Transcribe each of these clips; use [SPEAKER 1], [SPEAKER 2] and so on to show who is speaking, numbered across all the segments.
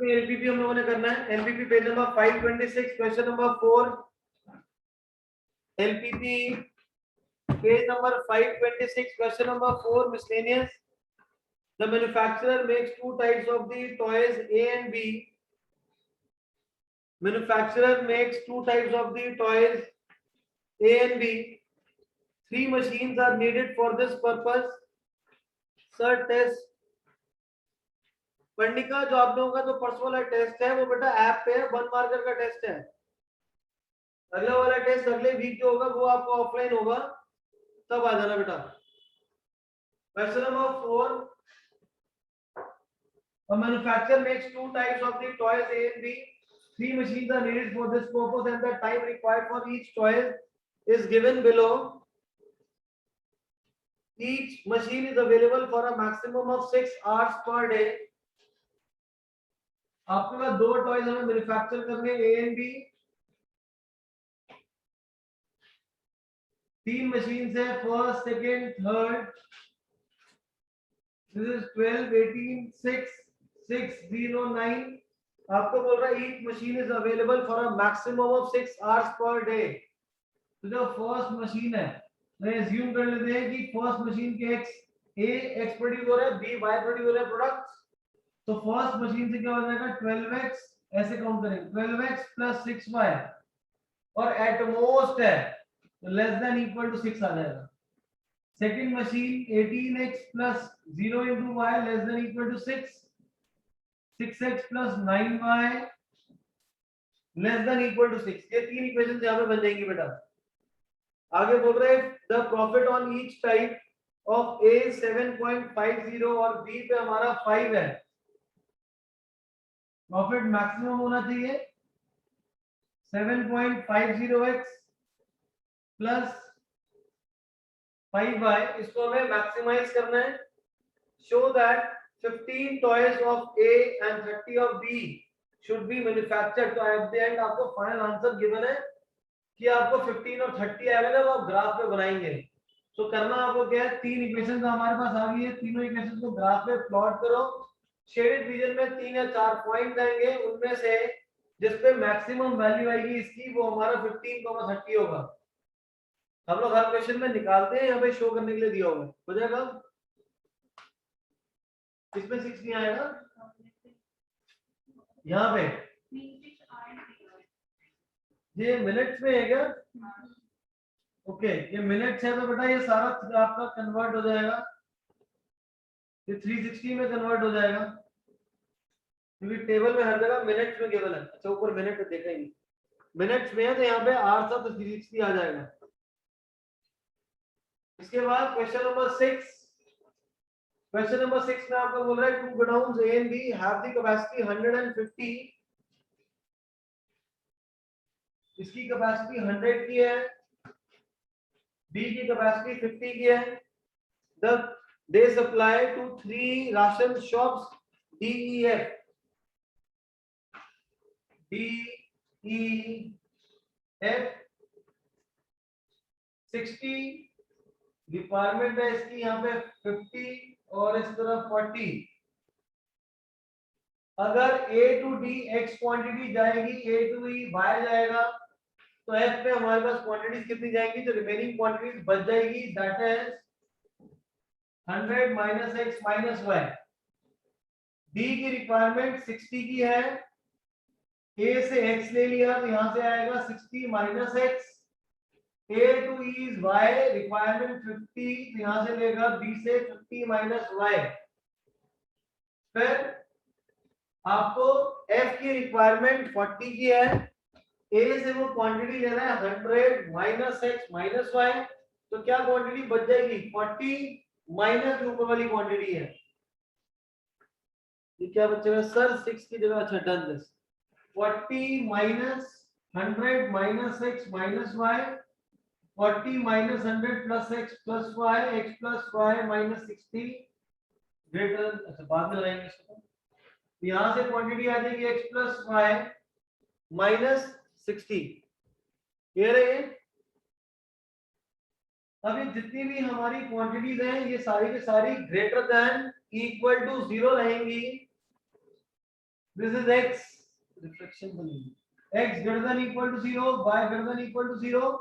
[SPEAKER 1] LPP हम लोगों ने करना है। LPP page number 526 question number 4। LPP page number 526 question number 4 miscellaneous. The manufacturer makes two types of the toys A and B. Manufacturer makes two types of the toys A and B. Three machines are needed for this purpose. Sir, test. पंडिका जो आप लोगों का जो परसों वाला test है वो बेटा ऐप पे है, 1 मार्कर का टेस्ट है। अगला वाला टेस्ट अगले वीक जो होगा वो आपको ऑफलाइन होगा, तब आ जाना बेटा। Question number 4। A manufacturer makes two types of the toys A and B. Three machines are needed for this purpose and the time required for each toy is given below. Each machine is available for a maximum of 6 hours per day. आपके पास दो toys हमें manufacture करने A and B। तीन machine है, first second third. This is 12 18 6 6 0 9। आपको बोल रहा है each machine is available for a maximum of 6 hours per day. तो जो फर्स्ट मशीन है मैं अज्यूम कर लेते हैं कि फर्स्ट मशीन के एक्स प्रोड्यूस हो रहा है, बी वाई प्रोड्यूस हो रहा है प्रोडक्ट्स। तो फर्स्ट मशीन से क्या हो जाएगा 12x, ऐसे काउंट करेंगे 12x प्लस 6y और एट मोस्ट है तो लेस देन इक्वल टू 6 आ जाएगा। Second machine 18x plus 0 into y less than equal to 6, 6x plus 9y less than equal to 6। ये तीन इक्वेशन यहां पे बन जाएंगी बेटा। आगे बोल रहे हैं the profit on each type of A 7.50 और B पे हमारा 5 है। प्रॉफिट मैक्सिमम होना चाहिए 7.50x प्लस 5y, इसको हमें मैक्सिमाइज करना है। Show that 15 toys of A and 30 of B should be manufactured. तो एट द एंड आपको फाइनल आंसर गिवन है कि आपको 15 और 30 आएगा ना, वो आप ग्राफ पे बनाएंगे। तो करना आपको क्या है, तीन इक्वेशन हमारे पास आ गई है, तीनों इक्वेशन को ग्राफ पे प्लॉट करो। शेडेड रीजन में 3 या 4 पॉइंट आएंगे, उनमें से जिस पे मैक्सिमम वैल्यू आएगी इसकी वो हमारा 15,30 होगा। हम लोग हर क्वेश्चन में निकालते हैं, यहाँ पे शो करने के लिए दिया होगा। हो जाएगा, इसमें 6 नहीं आएगा, यहाँ पे ये मिनट्स में है क्या? ओके, ये मिनट्स है तो बेटा ये सारा आपका कन्वर्ट हो जाएगा, ये 360 में कन्वर्ट हो जाएगा क्योंकि टेबल में हर जगह मिनट्स में केवल है। अच्छा ऊपर मिनट में देखा ही नहीं, मिनट्स में है तो यहाँ पे 8 तो 360 आ जाएगा। इसके बाद क्वेश्चन नंबर 6। क्वेश्चन नंबर 6 में आपको बोल रहा है two godowns A and B have the capacity 150। इसकी कैपेसिटी 100 की है, B की कैपेसिटी 50 की है। The they supply to 3 ration shops DEF। DEF 60, department है इसकी यहाँ पे 50 और इस तरफ 40। अगर A to D X quantity जाएगी, A to E Y जाएगा, तो F पे हमारे पास क्वांटिटीज कितनी जाएंगी, तो रिमेनिंग क्वांटिटीज बच जाएगी, that is 100 minus X minus Y। D की रिक्वायरमेंट 60 की है, A से X ले लिया तो यहां से आएगा 60 minus X। A to E is Y, requirement 50, तो यहां से लेगा B से 50 माइनस Y। फिर आपको F की रिक्वायरमेंट 40 की है, A से वो क्वांटिटी लेना है 100 माइनस X माइनस Y, तो क्या क्वांटिटी बच जाएगी 40 माइनस ऊपर वाली क्वांटिटी है, ये क्या बचेगा सर 6 की जगह। अच्छा done this 40 minus 100 minus X minus Y, 40 minus 100 plus X plus Y, X plus Y minus 60 greater. अच्छा बाद में लगाएंगे इसको, यहां से क्वांटिटी आ जाएगी X plus Y minus 60। Clear है ये? अभी जितनी भी हमारी क्वांटिटीज हैं ये सारी की सारी ग्रेटर देन इक्वल टू 0 रहेंगी। This is x reflection बनेगी, x greater than equal to 0, y greater than equal to 0,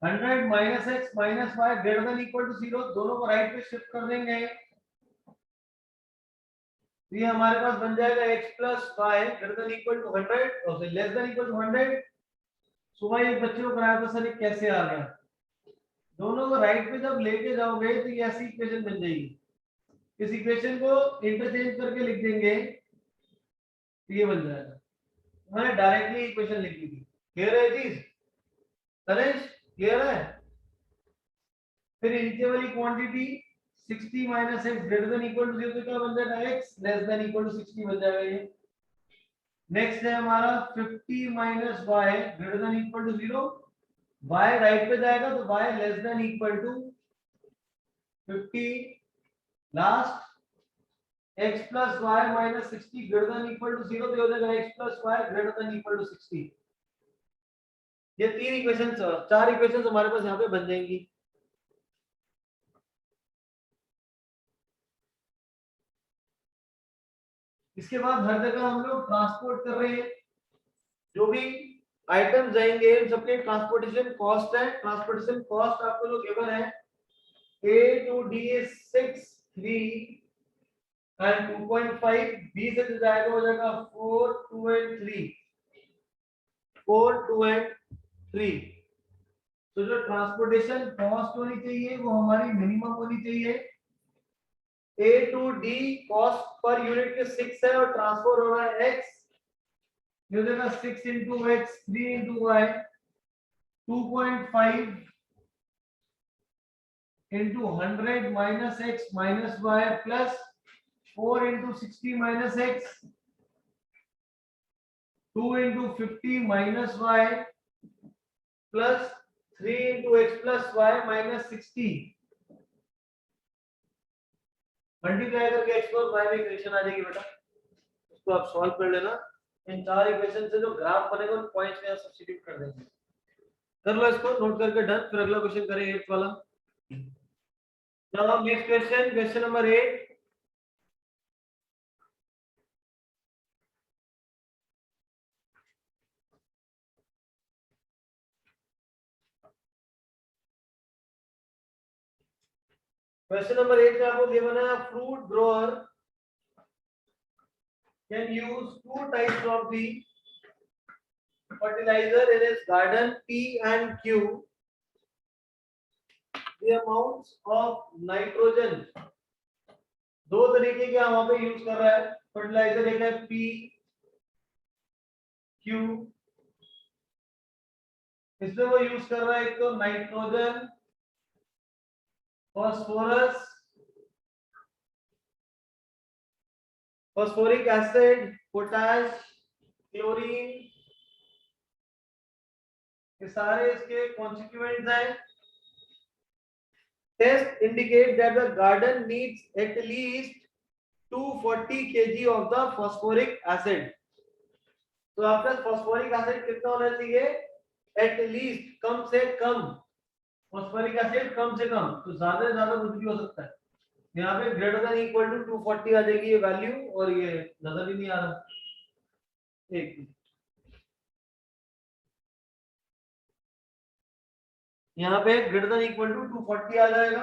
[SPEAKER 1] 100 minus x minus y greater than equal to 0, दोनों को राइट पे शिफ्ट कर देंगे, तो ये हमारे पास बन जाएगा x plus y greater than equal to 100 और फिर less than equal to 100। सुबह एक बच्चे को कराया था सर ये कैसे आ गया, दोनों को राइट पे जब लेके जाओगे तो ये ऐसी इक्वेशन बन जाएगी, इस इक्वेशन को इंटरचेंज करके लिख देंगे तो ये बन जाएगा, मैंने डायरेक्टली इक्वेशन लिख ली थी। क्लियर है चीज तनेश, क्लियर है? फिर नीचे वाली quantity 60 minus x greater than equal to 0 तो क्या बन जाएगा, x less than equal to 60 बन जाएगा ये। नेक्स्ट है हमारा 50 minus y greater than equal to 0, y right पे जाएगा तो y less than equal to 50, last x plus y minus 60 greater than equal to 0 तो हो जाएगा x plus y greater than equal to 60। ये तीन इक्वेशंस, चार इक्वेशंस हमारे पास यहाँ पे बन जाएंगी। इसके बाद हर जगह हम लोग ट्रांसपोर्ट कर रहे हैं, जो भी आइटम जाएंगे उन सबके ट्रांसपोर्टेशन कॉस्ट है, ट्रांसपोर्टेशन कॉस्ट आपको जो गिवन है A to D is 6, 3 and 2.5, B से जो जाएगा हो जाएगा 4, 2 and 3, 4, 2 and 3। तो जो ट्रांसपोर्टेशन कॉस्ट होनी चाहिए वो हमारी मिनिमम होनी चाहिए। A to D cost per unit के 6 है और ट्रांसफर हो रहा है x, ये हो जाएगा 6 into x, 3 into y, 2.5 into 100 minus x minus y plus 4 into 60 minus x, 2 into 50 minus y plus 3 into x plus y minus 60, multiply करके x plus y में इक्वेशन आ जाएगी बेटा, उसको आप सॉल्व कर लेना। इन चार इक्वेशन से जो ग्राफ बनेगा उन पॉइंट्स में सब्स्टिट्यूट कर देंगे। कर लो इसको नोट करके, डन। फिर अगला क्वेश्चन करें 8 वाला। Now next question, question number 8। Question number 8 में आपको गिवन है fruit grower can use two types of the fertilizer in his garden P and Q. The amounts of nitrogen, दो तरीके के वहां पे यूज कर रहा है फर्टिलाइजर, एक है P, Q। इसमें वो यूज कर रहा है एक तो nitrogen, phosphorus, phosphoric acid, potash, chlorine, ये सारे इसके कॉन्स्टिट्यूएंट्स हैं। Test indicate that the garden needs at least 240 kg of the phosphoric acid. तो आपका फॉस्फोरिक एसिड कितना होना चाहिए? At least, कम से कम। फॉस्फोरिक एसिड कम से कम, तो ज्यादा से ज्यादा कुछ भी हो सकता है। यहाँ पे ग्रेटर देन इक्वल टू 240 आ जाएगी ये वैल्यू, और ये नजर ही नहीं आ रहा। एक यहाँ पे ग्रेटर देन इक्वल टू 240 आ जाएगा।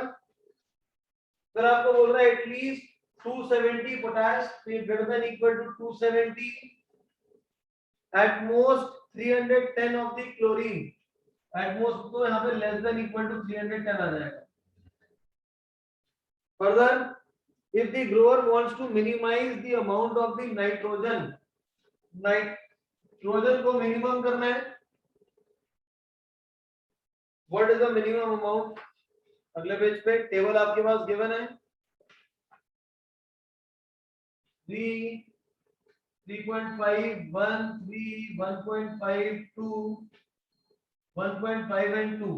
[SPEAKER 1] फिर आपको बोल रहा है at least 270 potash, greater than equal to 270, at most 310 of the chlorine, at most तो यहाँ पे लेस देन इक्वल टू 310 आ जाएगा। Further, if the grower wants to minimize the amount of the nitrogen, nitrogen को मिनिमम करना है, what is the minimum amount? अगले page पे टेबल आपके पास गिवन है, 3.5, 1, 3, 1.5, 2, 1.5 एंड 2।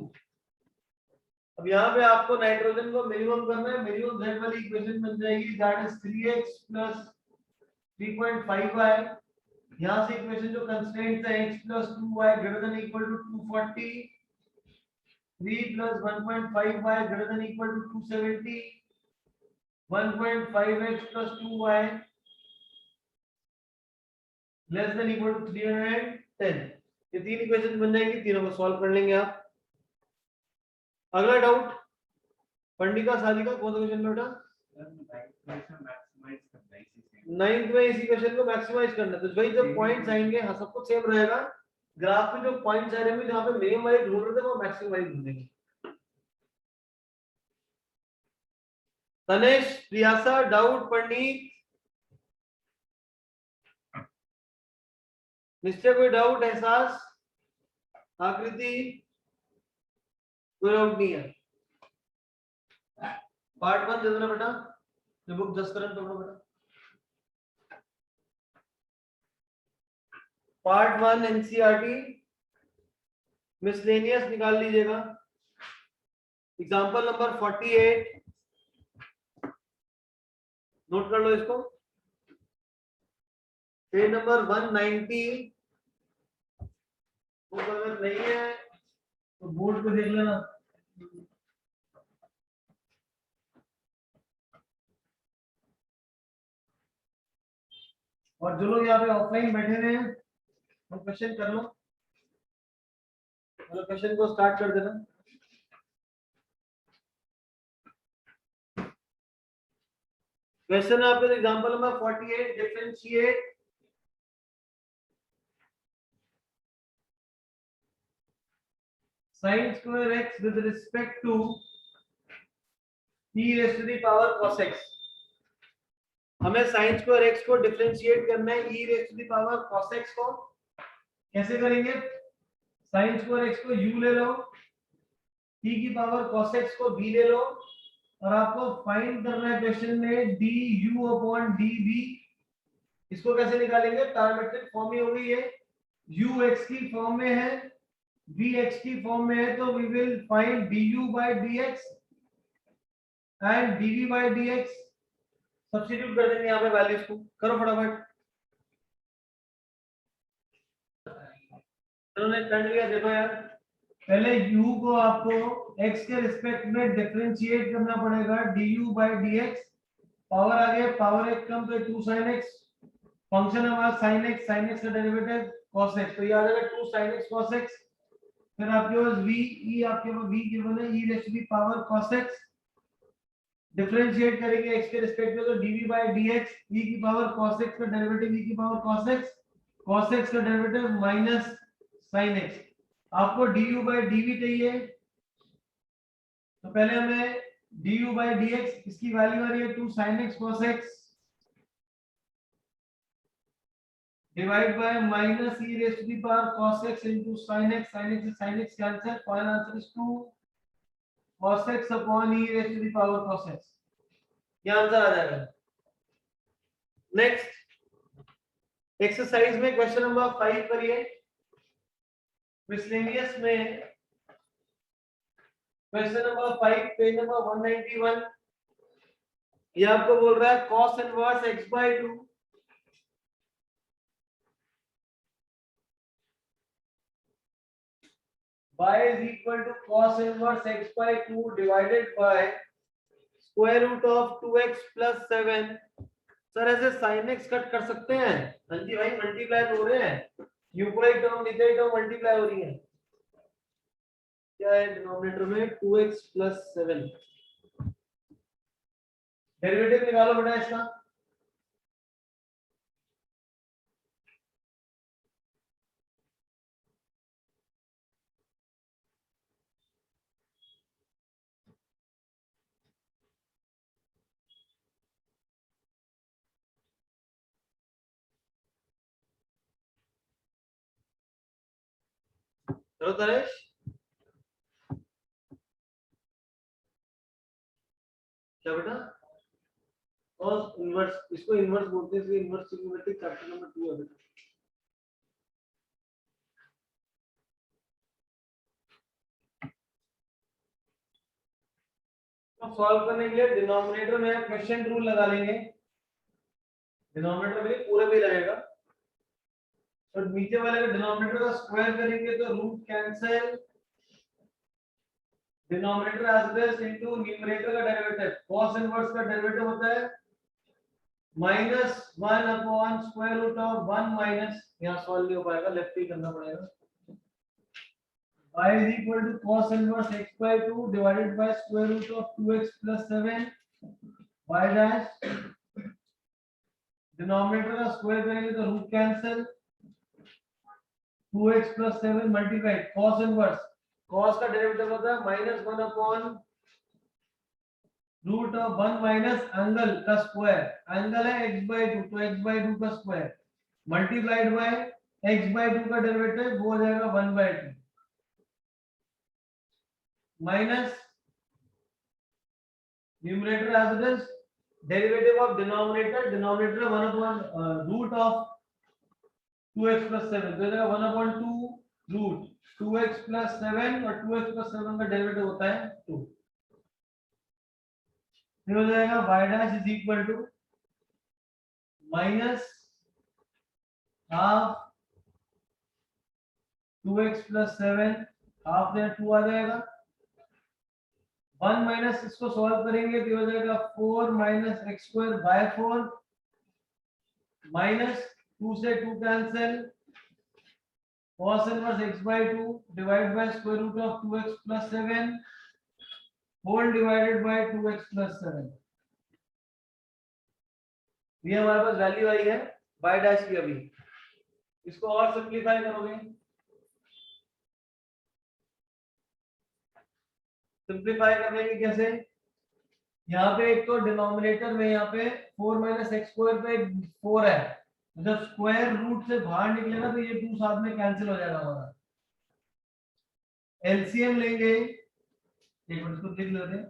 [SPEAKER 1] अब यहाँ पे आपको नाइट्रोजन को मिनिमम करना है, मिनिमम जेड वाली इक्वेशन बन जाएगी, that is 3x plus 3.5y। यहाँ से इक्वेशन जो कंस्ट्रेंट्स है x plus 2y greater than equal to 240, 3 plus 1.5y greater than equal to 270, 1.5x plus 2y less than equal to 310। ये तीन इक्वेशन बन जाएंगी, तीनों को सॉल्व कर लेंगे आप। अगला डाउट पंडिका शादी का कौन सा क्वेश्चन बेटा? नाइन्थ में इसी क्वेश्चन को मैक्सिमाइज करना है। तो भाई जब पॉइंट्स आएंगे, हाँ सब कुछ सेम रहेगा, ग्राफ में जो पॉइंट्स आ रहे हैं जहां पे मिनिमम वाले ढूंढ रहे थे वो मैक्सिमम वाले ढूंढेंगे। तनेश, प्रियासा, डाउट, पंडित, निश्चय, कोई डाउट, एहसास, आकृति, कोई डाउट नहीं है। पार्ट 1 दे देना बेटा, जो बुक 10 करंट पकड़ो बेटा। पार्ट 1 एनसीईआरटी मिसलेनियस निकाल लीजिएगा। एग्जांपल नंबर 48 नोट कर लो इसको। पेज नंबर 190 तो अगर नहीं है तो बोर्ड पे देख लेना। और जो लोग यहाँ पे ऑफलाइन बैठे हुए हैं वो क्वेश्चन कर लो, मतलब क्वेश्चन को स्टार्ट कर देना। क्वेश्चन है आपके example number 48, differentiate sin square x with respect to e raised to the power cos x। हमें sin square x को डिफरेंशिएट करना है e raised to the power cos x को। कैसे करेंगे? sin square x को u ले लो, e की पावर cos x को v ले लो, और आपको फाइंड करना है क्वेश्चन में du अपॉन dv। इसको कैसे निकालेंगे? पैरामीट्रिक फॉर्म में होगी, ये u x की फॉर्म में है, v x की फॉर्म में है, तो we will find du by dx and dv by dx। Substitute कर देंगे यहाँ पे वैल्यूज को, करो फटाफट। उन्होंने कर लिया, देखो यार, पहले u को आपको x के रिस्पेक्ट में डिफरेंशिएट करना पड़ेगा, du by dx। पावर आ गया, पावर एक कम तो 2 sin x, फंक्शन हमारा sin x का डेरिवेटिव cos x, तो ये आ जाएगा 2 sin x cos x। फिर आपके पास v, e आपके पास v गिवन है, e raise to the power cos x। Differentiate करेंगे x के रिस्पेक्ट में, तो dv by dx, e की पावर cos x का डेरिवेटिव e की पावर cos x का डेरिवेटिव माइनस sin x। आपको du by dv चाहिए, तो पहले हमें du by dx, इसकी वैल्यू आ रही है 2 sin x cos x divide by minus e raise to the power cos x into sin x sin x cancel, final answer is 2 cos x upon e raised to the power cos x। ये answer आ जाएगा। Next exercise में question number 5 करिए। Miscellaneous में question number 5 page number 191, ये आपको बोल रहा है cos inverse x by 2 y is equal to cos inverse x by 2 divided by square root of 2x plus 7। Sir ऐसे sin x कट कर सकते हैं? हाँ जी भाई, मल्टीप्लाई हो रहे हैं, न्यूक्लियर टर्म नीचे टर्म मल्टीप्लाई हो रही है। क्या है डिनोमिनेटर में? 2x plus 7। डेरिवेटिव निकालो बेटा इसका। चलो तरेश, क्या बेटा? cos इनवर्स, इसको इनवर्स बोलते हैं, इसलिए इनवर्स ट्रिग्नोमेट्रिक चैप्टर नंबर 2 है बेटा। तो सॉल्व करने के लिए डिनोमिनेटर में क्वेश्चन रूल लगा लेंगे। डिनोमिनेटर में पूरे भी लगेगा, तो नीचे वाले का डिनोमिनेटर का स्क्वायर करेंगे तो root cancel, denominator as it is into numerator का डेरिवेटिव, cos इनवर्स का डेरिवेटिव होता है -1 upon square root of 1 minus, यहां सॉल्व नहीं हो पाएगा, लेफ्ट ही करना पड़ेगा, y is equal to cos inverse x by 2 divided by square root of 2x plus 7 y dash, denominator का स्क्वायर करेंगे तो root cancel, 2x plus 7 multiplied cos inverse, cos का डेरिवेटिव होता है -1 upon root of 1 minus angle का square, angle है x by 2 तो x by 2 का square multiplied by x by 2 का डेरिवेटिव वो हो जाएगा 1 by 2 minus numerator as it is derivative of denominator, denominator 1 upon root of 2x plus 7 तो इधर 1 upon 2 रूट 2x plus 7 और 2x plus 7 का डेरिवेटिव होता है 2, फिर हो जाएगा y dash is equal to minus half 2x plus 7 half में 2 आ जाएगा, 1 माइनस इसको सॉल्व करेंगे तो हो जाएगा 4 minus x square by 4 minus 2 से 2 cancel, cos inverse x by 2 divided by square root of 2x plus 7 whole divided by 2x plus 7, ये हमारे पास वैल्यू आई है y डैश की। अभी इसको और सिंपलीफाई करोगे, सिंपलीफाई करने की कैसे, यहाँ पे एक तो डिनोमिनेटर में यहाँ पे 4 माइनस एक्स स्क्वायर पे 4 है, जब स्क्वायर रूट से बाहर निकलेगा तो ये 2 साथ में कैंसिल हो जाएगा हमारा, एलसीएम लेंगे, एक मिनट इसको लिख लेते हैं,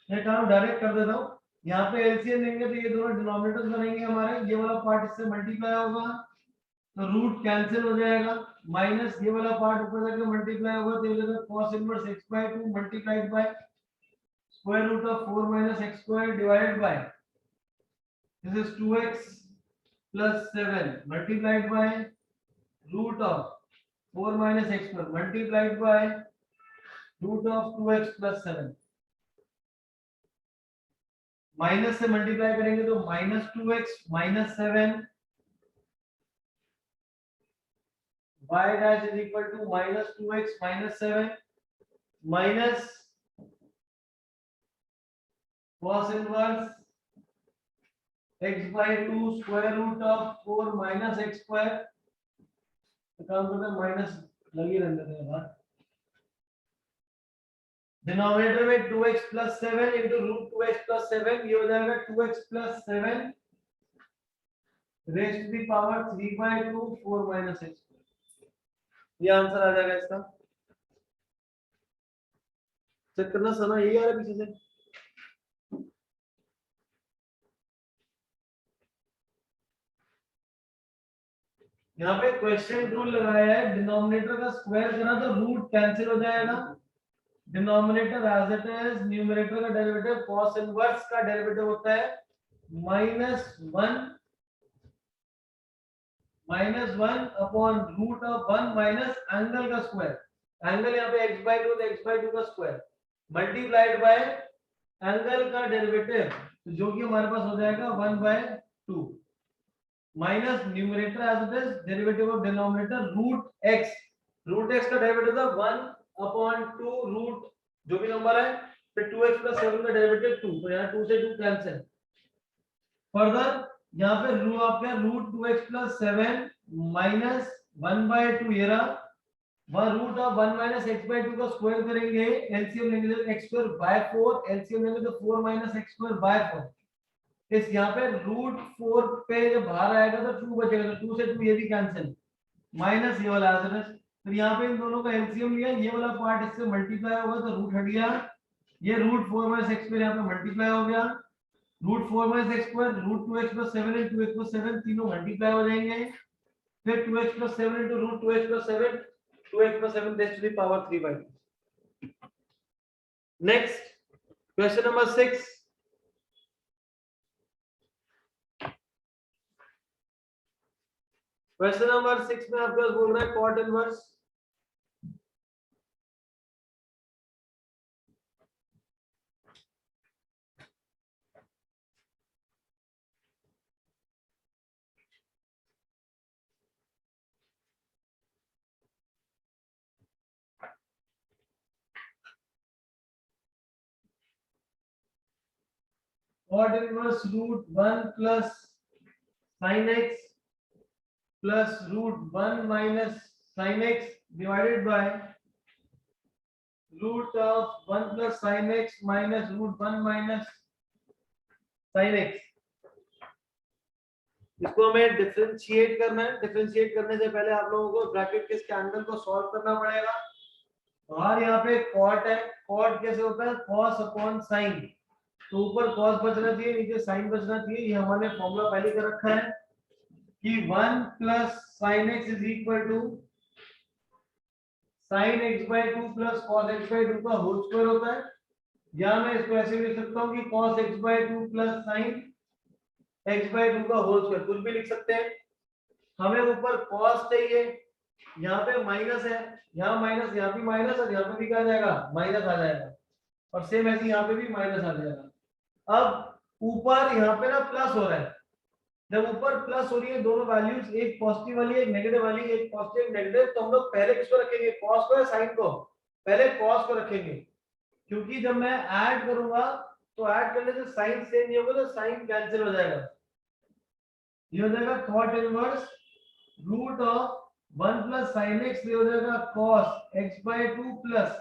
[SPEAKER 1] मैं काम डायरेक्ट कर देता हूँ, यहाँ पे एलसीएम लेंगे तो ये दोनों डिनोमिनेटर्स बनेंगे हमारे, ये वाला पार्ट इससे मल्टीप्लाई होगा तो रूट कैंसिल हो जाएगा, माइनस ये वाला पार्ट ऊपर जाके मल्टीप्लाई होगा तो ये हो जाएगा cos inverse x by 2 multiplied by square root of 4 minus x square divided by, this is 2x plus 7 multiplied by root of 4 minus x square multiplied by root of 2x plus 7, minus से multiply करेंगे तो -2x minus 7 y dash is equal to -2x minus 7 minus cos inverse x by 2 square root of 4 minus x square, तो काम करते हैं minus लगी रहने देते हैं बात, डिनोमिनेटर में 2x plus 7 into root 2x plus 7 ये हो जाएगा 2x plus 7 raised to the power 3 by 2 4 minus x, ये आंसर आ जाएगा इसका, चेक करना सना यही आ रहा है पीछे से, यहाँ पे क्वेश्चन रूल लगाया है, डिनोमिनेटर का स्क्वायर करा तो रूट कैंसिल हो जाएगा, denominator as it is, numerator का डेरिवेटिव cos इनवर्स का डेरिवेटिव होता है -1 upon root of 1 minus angle का स्क्वायर, एंगल यहाँ पे x by 2 तो x by 2 का स्क्वायर मल्टीप्लाइड बाय एंगल का डेरिवेटिव जो कि हमारे पास हो जाएगा 1 by 2 minus numerator as it is, derivative of denominator root x का डेरिवेटिव था 1 अपॉन 2 रूट जो भी नंबर है, फिर 2x plus 7 का डेरिवेटिव 2, तो यहाँ 2 से 2 कैंसिल, फर्दर यहाँ पे रू आपका root 2x plus 7 minus 1 by 2 ये रहा, वहां root of 1 minus x by 2 का स्क्वायर करेंगे, एलसीएम लेंगे तो x square by 4, एलसीएम लेंगे तो 4 minus x square by 4, इस यहाँ पे रूट 4 पे जब बाहर आएगा तो 2 बचेगा, तो 2 से 2 ये भी कैंसिल, माइनस ये वाला आंसर, फिर यहाँ पे इन दोनों का एलसीएम लिया, ये वाला पार्ट इससे मल्टीप्लाई होगा तो रूट हट गया, ये रूट 4 minus x पे यहाँ पे मल्टीप्लाई हो गया, root 4 minus x square root 2x plus 7 and 2x plus 7 तीनों मल्टीप्लाई हो जाएंगे, फिर 2x plus 7 into root 2x plus 7 2x plus 7 raised to the power 3 by 2. Next question number 6, question number 6 में आपके पास बोल रहा है cot inverse cot inverse root 1 plus sin x plus root 1 minus sin x divided by root of 1 plus sin x minus root 1 minus sin x. इसको हमें differentiate करना है. Differentiate करने से पहले आप लोगों को ब्रैकेट के इसके एंगल को सॉल्व करना पड़ेगा. और यहाँ पे cot है. cot कैसे होता है? cos upon sin. तो ऊपर cos बचना चाहिए, नीचे sin बचना चाहिए. ये हमने फॉर्मूला पहले कर रखा है कि 1 plus sin x is equal to sin x by 2 plus cos x by 2 का होल स्क्वायर होता है. या मैं इसको ऐसे भी लिख सकता हूँ कि cos x by 2 plus sin x by 2 का होल स्क्वायर. कुछ भी लिख सकते हैं. हमें ऊपर cos चाहिए, यहाँ पे माइनस है, यहाँ माइनस, यहाँ भी माइनस और यहाँ पे भी क्या आ जाएगा? माइनस आ जाएगा. और सेम ऐसे यहाँ पे भी माइनस आ जाएगा. अब ऊपर यहाँ पे ना प्लस हो रहा है. जब ऊपर प्लस हो रही है दोनों वैल्यूज, एक पॉजिटिव वाली एक नेगेटिव वाली, एक पॉजिटिव नेगेटिव, तो हम लोग पहले किसको रखेंगे? cos को या sin को? पहले cos को रखेंगे, क्योंकि जब मैं ऐड करूंगा तो ऐड करने से sin सेम नहीं होगा तो sin कैंसिल हो जाएगा. ये हो जाएगा cot inverse root of 1 plus sin x, ये हो जाएगा cos x by 2 plus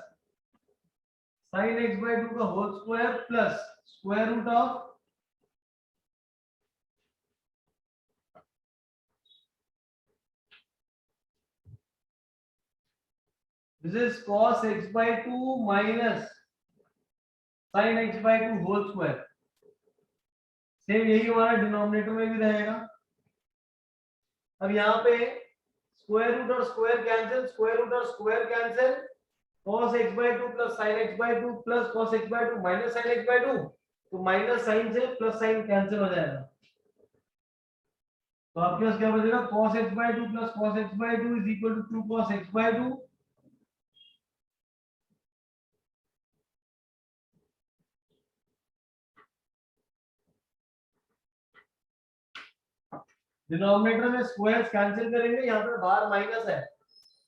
[SPEAKER 1] sin x by 2 का whole square plus square root of this is cos x by 2 minus sin x by 2 whole square. Same यही हमारा denominator में भी रहेगा. अब यहाँ पे स्क्वायर रूट और स्क्वायर कैंसिल, स्क्वायर रूट और square cancel, cos x by 2 plus sin x by 2 plus cos x by 2 minus sin x by 2, तो माइनस साइन से प्लस साइन कैंसिल हो जाएगा. तो आपके पास क्या बचेगा? cos x by 2 plus cos x by 2 is equal to 2 cos x by 2. Denominator में squares cancel करेंगे, यहाँ पे बाहर माइनस है,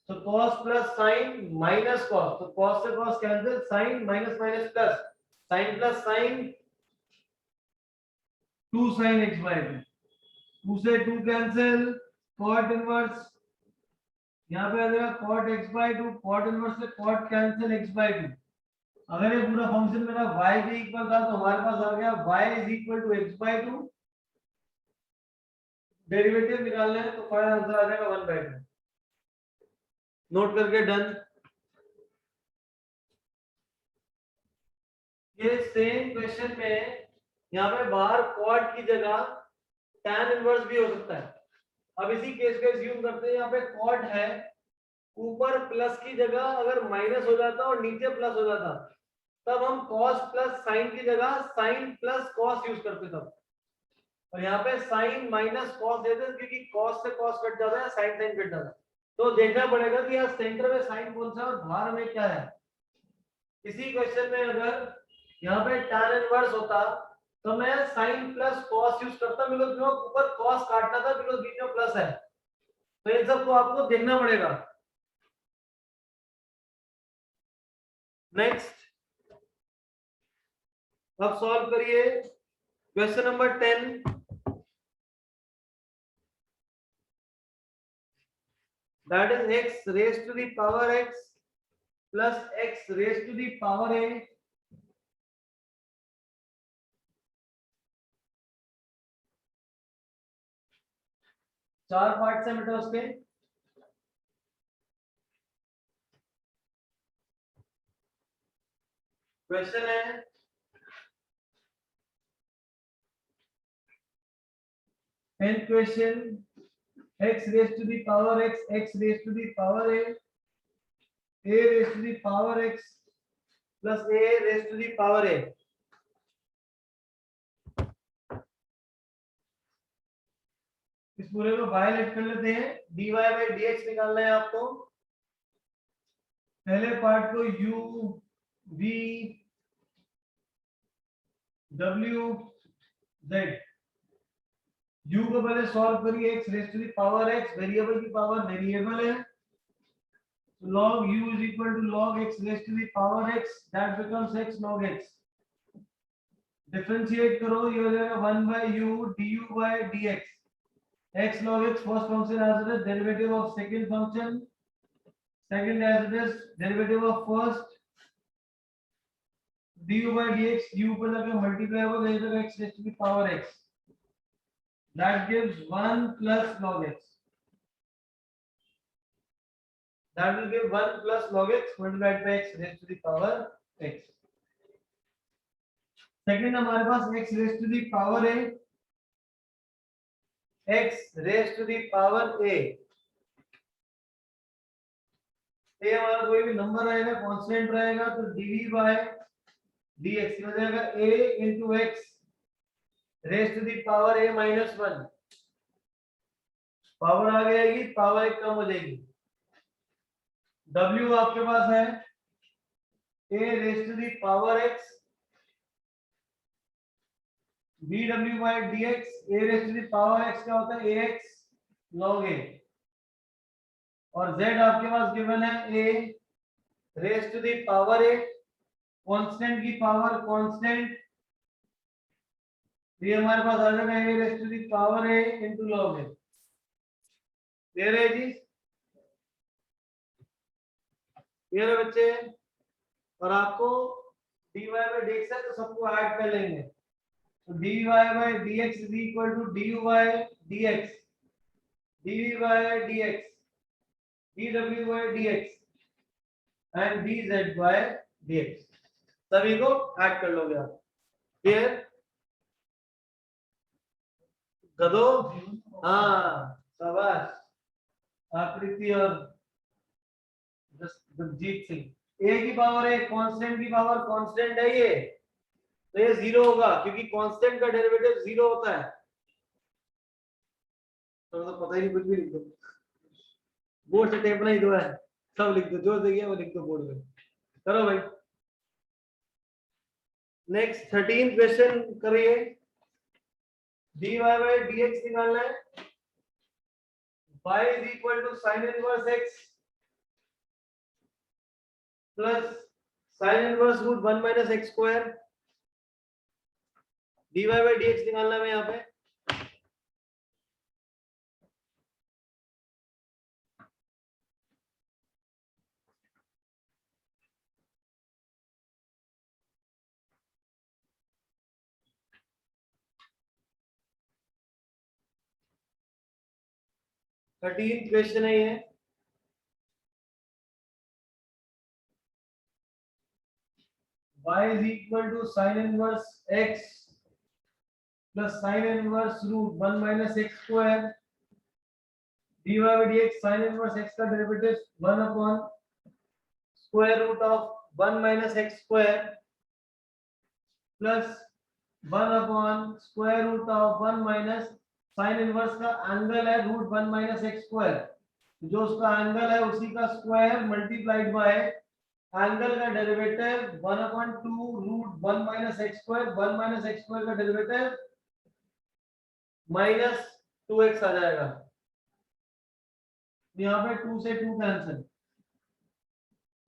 [SPEAKER 1] तो cos plus sin minus cos, तो cos से cos cancel, sin minus minus plus, sin plus sin 2 sin x by 2, 2 से 2 कैंसिल, cot इनवर्स यहाँ पे आ जाएगा cot x by 2, cot inverse से cot कैंसिल x by 2. अगर ये पूरा फंक्शन मेरा y के इक्वल था तो हमारे पास आ गया y is equal to x by 2. Derivative निकालना है तो फाइनल आंसर आ जाएगा 1 by 2. नोट करके डन. ये सेम क्वेश्चन में यहाँ पे बाहर cot की जगह tan इनवर्स भी हो सकता है. अब इसी केस को एज्यूम करते हैं, यहाँ पे cot है, ऊपर प्लस की जगह अगर माइनस हो जाता और नीचे प्लस हो जाता, तब हम cos प्लस sin की जगह sin प्लस cos यूज करते तब. और यहाँ पे sin माइनस cos देते हैं, क्योंकि cos से cos कट जाता है, sin sin कट जाता है. तो देखना पड़ेगा कि यहाँ सेंटर में sin कौन सा है और बाहर में क्या है. इसी क्वेश्चन में अगर यहाँ पे tan इनवर्स होता तो मैं sin प्लस cos यूज करता, बिकॉज़ ऊपर cos काटना था, बिकॉज़ बीच में प्लस है. तो इन सबको आपको देखना पड़ेगा. नेक्स्ट, अब सॉल्व करिए question number 10. that is x raised to the power x plus x raised to the power a. चार पार्ट से बेटा उसके. क्वेश्चन है and question x raised to the power x, x raised to the power a raised to the power x plus a raised to the power a. इस पूरे को violet कर लेते हैं. dy by dx निकालना है आपको. पहले पार्ट को u v w z, u को पहले सॉल्व करिए. x raise to the power x, variable की पावर वेरिएबल है, log u is equal to log x raised to the power x, that becomes x log x. Differentiate करो, ये हो जाएगा 1/u du/dx. x log x first function as it is derivative of second function, second as it is derivative of first, du/dx, du ऊपर जाके multiply होगा, there is x raised to the power x, that gives 1 plus log x, that will give 1 plus log x multiplied by x raised to the power x. Second हमारे पास x raised to the power a, x raised to the power a, ये हमारा कोई भी number रहेगा, constant रहेगा, तो dv by dx हो जाएगा a into x raised to the power a minus 1. Power आ जाएगी, पावर एक कम हो जाएगी. w आपके पास है a raised to the power x dw by dx, a raised to the power x क्या होता है ax log a, और z आपके पास गिवन है a raised to the power a, constant की पावर कांस्टेंट, ये हमारे पास आ जाएगा a raised to the power a into log a. Clear है जी? क्लियर है बच्चे? और आपको dy by dx है तो सबको ऐड कर लेंगे, तो dy by dx is equal to du by dx, dv by dx, dw by dx and dz by dx, सभी को ऐड कर लोगे आप. क्लियर? गदो, हाँ शाबाश आकृति और जगजीत सिंह. a की पावर है, कांस्टेंट की पावर कांस्टेंट है ये, तो ये जीरो होगा क्योंकि कांस्टेंट का डेरिवेटिव जीरो होता है. तो पता ही नहीं, कुछ भी लिख दो, बोर्ड से टेप नहीं दो है, सब लिख दो, जो देखिए वो लिख दो बोर्ड में. करो भाई. नेक्स्ट 13 क्वेश्चन करिए. dy by dx निकालना है. y is equal to sin inverse x plus sin inverse root 1 minus x square. dy by dx निकालना है यहाँ पे. थर्टीन क्वेश्चन है ये. y is equal to sin inverse x plus sin inverse root 1 minus x square. dy by dx sin inverse x का derivative 1 upon square root of 1 minus x square plus 1 upon square root of 1 minus sin inverse का angle है root 1 minus x square, जो उसका angle है उसी का square multiplied by angle का derivative 1 upon 2 root 1 minus x square, 1 minus x square का derivative minus 2x आ जाएगा. यहाँ पे 2 से 2 cancel,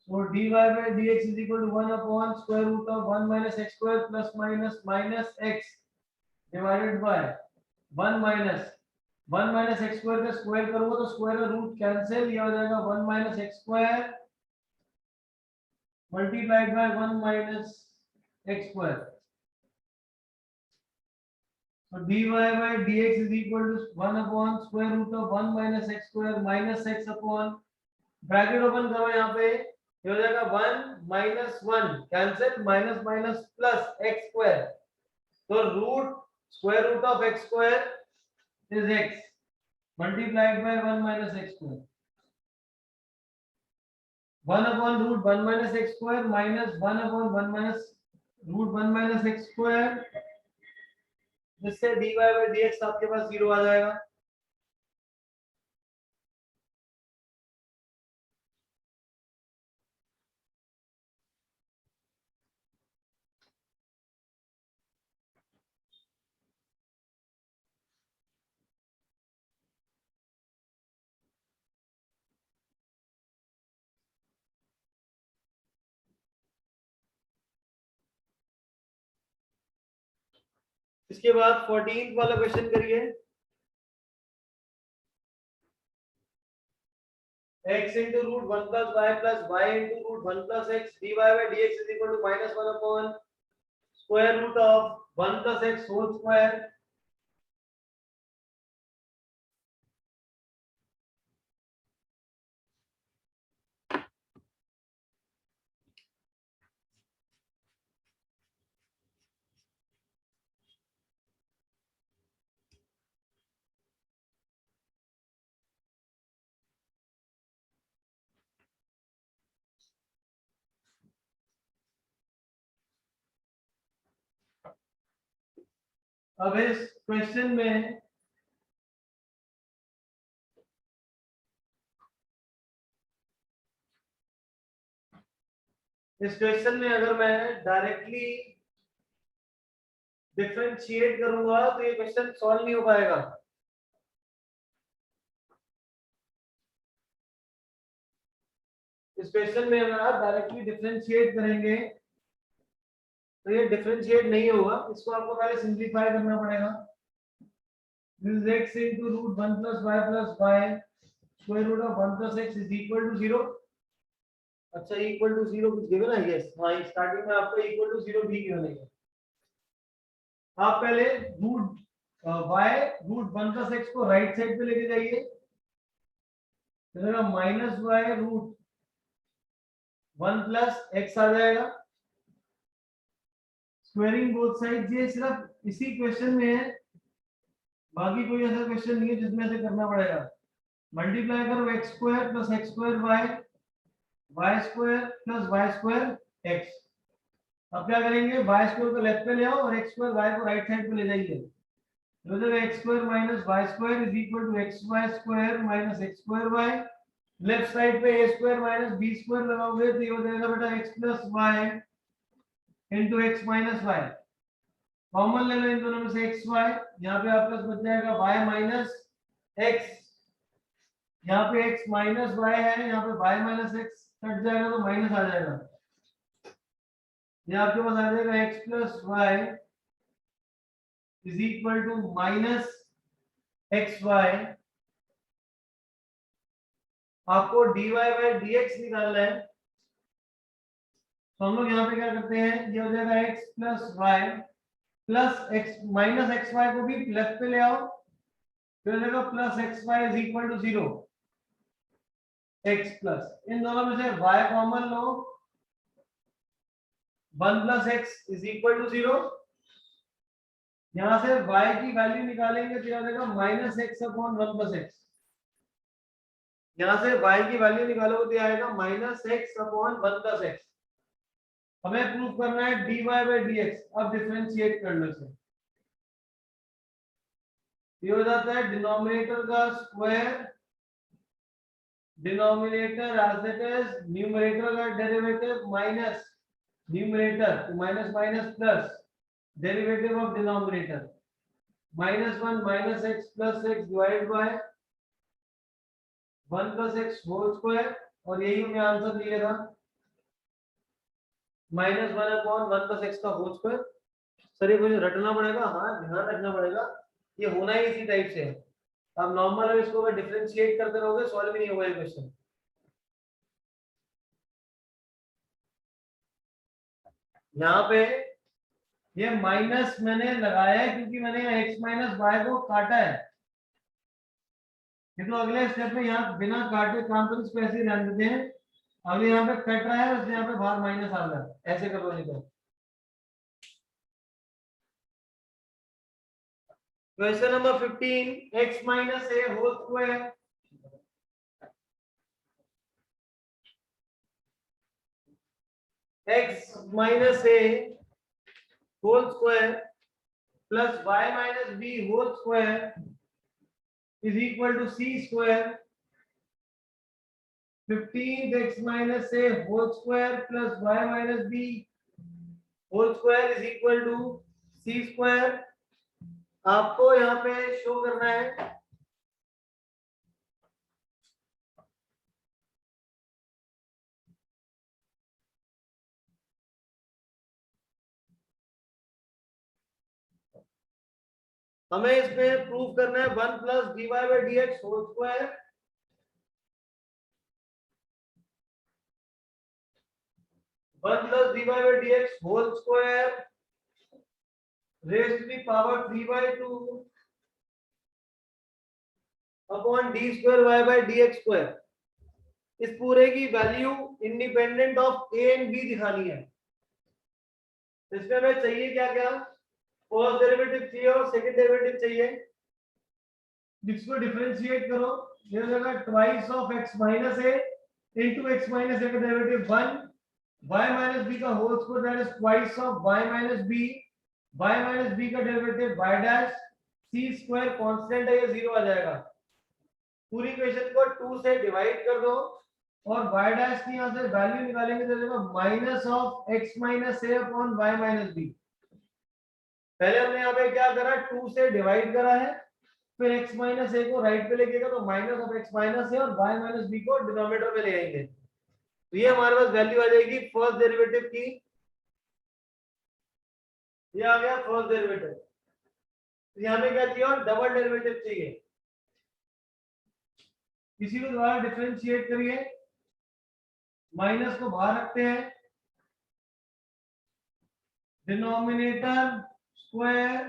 [SPEAKER 1] so dy by dx is equal to 1 upon square root of 1 minus x square plus minus x divided by 1 minus x square का square करोगे तो square का रूट कैंसिल, ये हो जाएगा 1 minus x square multiplied by 1 minus x square. So dy by dx is equal to 1 upon square root of 1 minus x square minus x upon, bracket open करो यहाँ पे, ये हो जाएगा 1 minus 1 cancel, minus minus plus x square, तो root square root of x square is x multiplied by 1 minus x square. 1 upon root 1 minus x square minus 1 upon 1 minus root 1 minus x square, जिससे dy by dx आपके पास 0 आ जाएगा. इसके बाद 14th वाला question करिए। x into root 1 plus y into root 1 plus x dy by dx is equal to minus 1 upon square root of 1 plus x whole square। अब इस question में अगर मैं डायरेक्टली डिफरेंशिएट करूंगा तो ये क्वेश्चन सॉल्व नहीं हो पाएगा। इस क्वेश्चन में अगर आप डायरेक्टली डिफरेंशिएट करेंगे तो ये डिफरेंशिएट नहीं होगा, इसको आपको पहले सिंपलीफाई करना पड़ेगा। This is x into root 1 plus y square root of 1 plus x is equal to 0। अच्छा, इक्वल टू 0 कुछ गिवन है? यस, हाँ, स्टार्टिंग में आपको इक्वल टू 0 भी गिवन है। आप पहले root y root 1 plus x को राइट साइड पे लेके जाइए, तो minus y root 1 plus x आ जाएगा। स्क्वायरिंग बोथ साइड, ये सिर्फ इसी क्वेश्चन में है, बाकी कोई ऐसा क्वेश्चन नहीं है जिसमें से करना पड़ेगा। मल्टीप्लाई करो x square plus x square y square plus y square x। अब क्या करेंगे, y स्क्वायर को लेफ्ट पे ले आओ और x स्क्वायर y को राइट साइड पे ले जाइए। तो जब x square minus y square is equal to xy square minus x square y। Left side पे a square minus b square लगाओगे तो ये हो जाएगा बेटा x plus y into x minus y। Common ले लो इन दोनों में से xy, यहाँ पे आप प्लस बच जाएगा y माइनस x। यहाँ पे x माइनस y है, यहाँ पे y माइनस x कट जाएगा तो माइनस आ जाएगा। ये आपके पास आ जाएगा x plus y is equal to minus x y. आपको dy बाई dx निकालना है, तो हम लोग यहाँ पे क्या करते हैं, ये हो जाएगा x plus y plus x minus x y को भी लेफ्ट पे ले आओ, फिर हो जाएगा plus x y is equal to 0। x plus इन दोनों में से y कॉमन लो, 1 plus x is equal to 0। यहाँ से y की वैल्यू निकालेंगे तो हो जाएगा minus x upon 1 plus x. यहाँ से y की वैल्यू निकालोगे तो आएगा minus x upon 1 plus x. हमें प्रूव करना है dy बाई dx। अब डिफरेंशिएट करने से ये हो जाता है डिनोमिनेटर का square, denominator as it is, numerator का डेरिवेटिव माइनस न्यूमरेटर, तो minus minus plus derivative of denominator minus 1 minus x plus x divide by 1 plus x whole square. और यही हमें आंसर दिया था, माइनस 1 अपॉन 1 प्लस एक्स का whole square. Sir ये मुझे रटना पड़ेगा? हाँ, ध्यान रखना पड़ेगा, ये होना ही इसी टाइप से है। अब नॉर्मल है, इसको अगर डिफरेंशिएट करते रहोगे सॉल्व ही नहीं होगा ये क्वेश्चन। यहाँ पे ये माइनस मैंने लगाया है क्योंकि मैंने x माइनस वाई को काटा है। ये तो अगले स्टेप में यहाँ बिना काटे काम तो इसको ऐसे ही रहने देते हैं। अब यहाँ पे कट रहा है, बस यहाँ पे बाहर माइनस आ रहा है, ऐसे कर लो नहीं तो। Question number 15, x minus a whole square x minus a whole square plus y minus b whole square is equal to c square. 15x minus a whole square plus y minus b whole square is equal to c square. आपको यहाँ पे show करना है हमें इसमें prove करना है 1 plus dy by dx whole square, 1 plus dy by dx whole square raise to the power 3/2 upon d square y by dx square. इस पूरे की वैल्यू independent of a and b दिखानी है। इसमें हमें चाहिए क्या क्या, फर्स्ट डेरिवेटिव चाहिए और सेकंड डेरिवेटिव चाहिए। इसको डिफरेंशिएट करो, ये हो जाएगा twice of x minus a into x minus a का डेरिवेटिव 1 y माइनस b का whole square that is twice of y minus b, y minus b का derivative y dash, c square constant है ये 0 आ जाएगा। पूरी equation को 2 से divide कर दो और y डैश की यहां से वैल्यू निकालेंगे तो देगा minus of x minus a upon y minus b। पहले हमने यहाँ पे क्या करा, 2 से डिवाइड करा है, फिर x माइनस a को राइट पे लेके गया तो minus of x minus a और y माइनस b को डिनोमिनेटर में ले आएंगे। तो ये हमारे पास वैल्यू आ जाएगी फर्स्ट डेरिवेटिव की, ये आ गया फर्स्ट डेरिवेटिव। तो यहाँ पे क्या चाहिए, और डबल डेरिवेटिव चाहिए। इसी को दोबारा डिफरेंशिएट करिए, माइनस को बाहर रखते हैं, denominator square,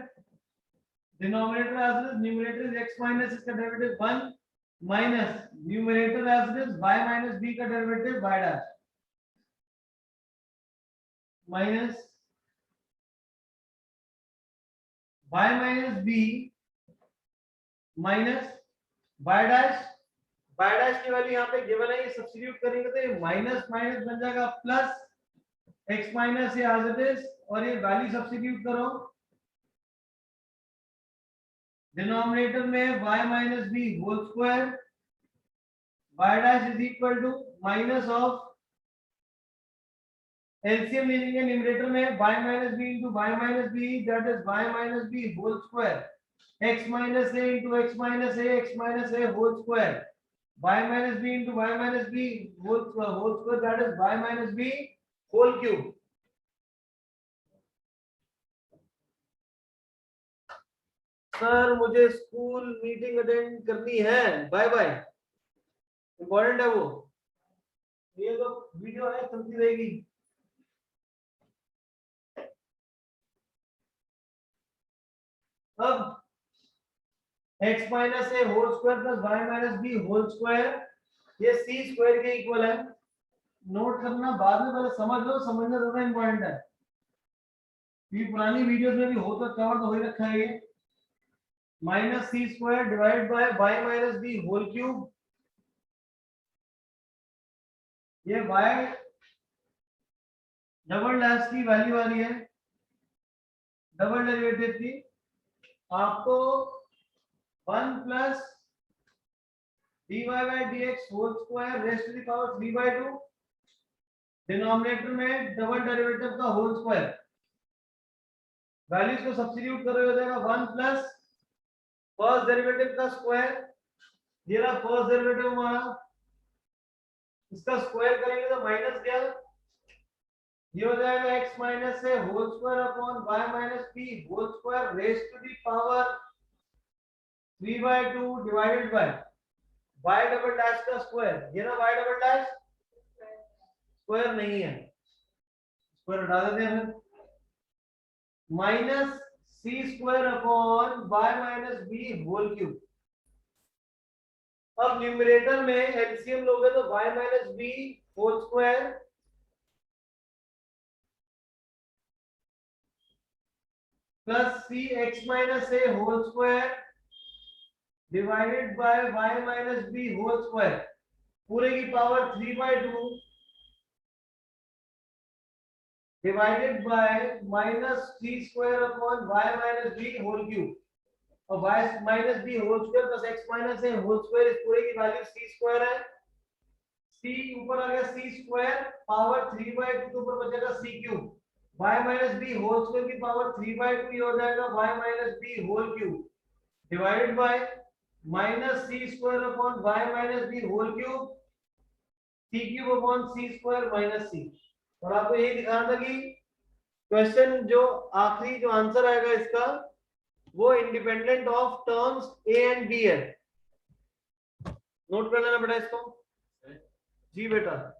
[SPEAKER 1] denominator as it is, numerator is x minus इसका derivative 1 minus numerator as it is y minus b का derivative y dash minus y minus b minus y dash, y dash की value यहाँ पे given है, ये substitute करेंगे तो ये माइनस माइनस बन जाएगा प्लस x माइनस ये as it is, और ये वैल्यू सब्स्टिट्यूट करो डिनोमिनेटर में y minus b whole square, y dash is equal to minus of LCM ले लेंगे न्यूमरेटर में y minus b into y minus b that is y minus b whole square, x minus a into x minus a whole square, y minus b into y minus b whole square that is y minus b whole cube. Sir मुझे school meeting attend करनी है, bye bye, important है वो, ये तो video है चलती रहेगी। अब x minus a whole square plus y minus b whole square ये c स्क्वायर के इक्वल है। नोट करना बाद में, पहले समझ लो, समझना ज्यादा इंपॉर्टेंट है। ये पुरानी वीडियोस में भी हो तो कवर तो हो ही रखा है। ये minus c square divide by y minus b whole cube, ये y डबल डैश की वैल्यू आ रही है डबल डेरिवेटिव की, आपको 1 plus dy by dx whole square raise to the power 3/2 denominator में डबल डेरिवेटिव का होल स्क्वायर, वैल्यूज को सब्स्टिट्यूट करो हो जाएगा 1 प्लस फर्स्ट डेरिवेटिव का स्क्वायर, ये रहा फर्स्ट डेरिवेटिव हमारा, इसका स्क्वायर करेंगे तो माइनस क्या, ये हो जाएगा x minus a whole square upon y minus b whole square raise to the power 3/2 divided by y double dash का स्क्वायर, ये ना y डबल डैश स्क्वायर नहीं है, स्क्वायर हटा देते हैं फिर, minus c square upon y minus b whole cube. अब न्यूमरेटर में एलसीएम लोगे तो y minus b whole square plus c x minus a whole square divided by y minus b whole square, पूरे की power 3/2 divided by minus c square upon y minus b whole cube, और y minus b whole square plus x minus a whole square, इस पूरे की value c square है, c ऊपर आ गया c square power 3/2 के ऊपर बचेगा c cube, y minus b whole square की पावर 3/2 हो जाएगा y minus b whole cube divided by minus c square upon y minus b whole cube c cube upon c square minus c। और आपको यही दिखाना था कि question जो आखिरी जो आंसर आएगा इसका वो independent of terms a and b है। नोट कर लेना बेटा इसको। जी बेटा।